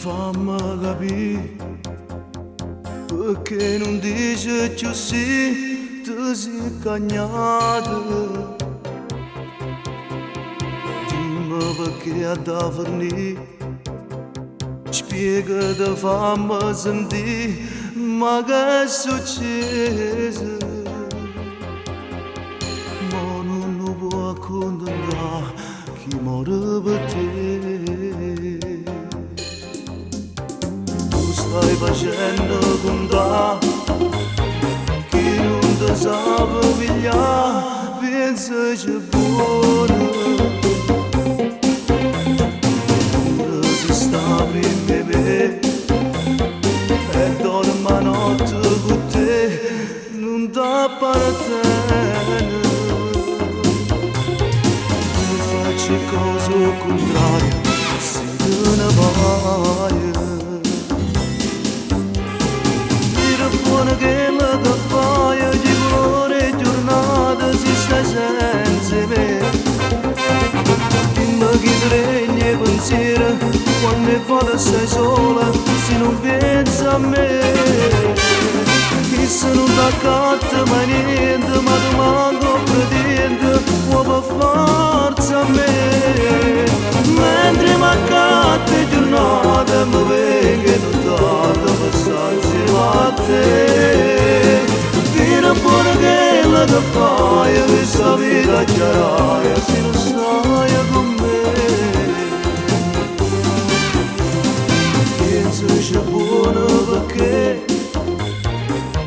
fammi capire perché non dici più sì, ti sei cagnata. Dimmi perché a da fornire, spiegati fammi sentire, ma che è successo? Ma non lo può accontentare chi muore per te. Stai facendo contare chi non ti sa pigliare, pensa c'è buono. Pure se sta prima me e dormo a notte con te, non t'appartiene. Non faccio cose al contrario, se te ne vai. Che me che fai di colore e giornata si sta senza me. Dimmi chi ti regna i pensieri quando è vado stai sola, se non pensa a me. Che se non ti accatta mai niente, ma ti manco pretende, può per forza a me. Mentre mi accatta le giornate mi vengo notata per stare insieme a te. Fino a buona che la che fai, questa vita chiaraia se non stai con me. Penso c'è buono perché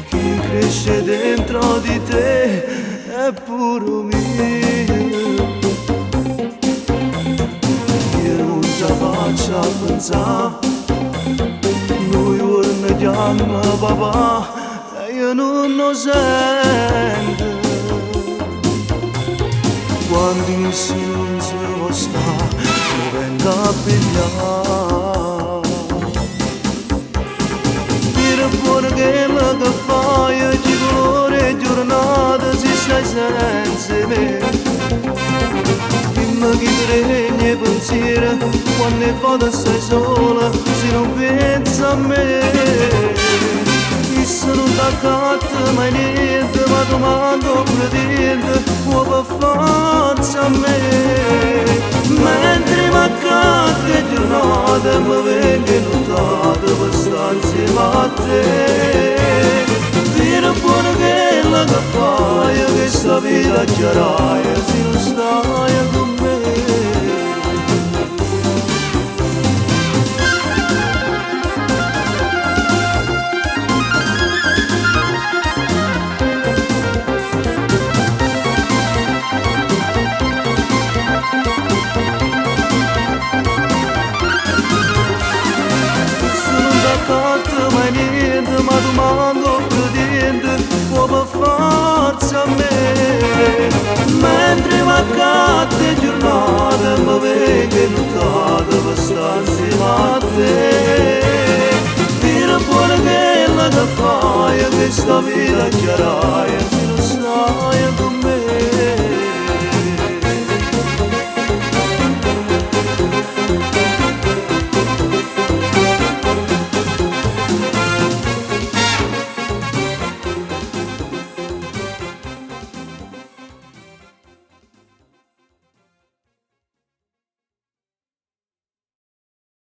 chi cresce dentro di te è pure mio. Io non ci faccio a pensare, noi ora chiama papà e io non lo sento. Quando in silenzio sta, mi vengo a pigliare. Dire buono che me che fai, di colore e giornata si stai senza me. Dimmi chi ti regna i pensieri quando è vado stai sola, se non pensa a me. Che se non ti accatta mai niente, ma tu manco pretende, può per forza a me. Mentre mi accatta le giornate mi vengo notata per stare insieme a te. Dire buono che la che fai, questa vita chiaraia se non stai con me. Mai niente, ma tu manco pretende, può per forza a me. Mentre mi accatta le giornate mi vengo notata per stare insieme a te. Dire buono che la che fai, questa vita chiaraia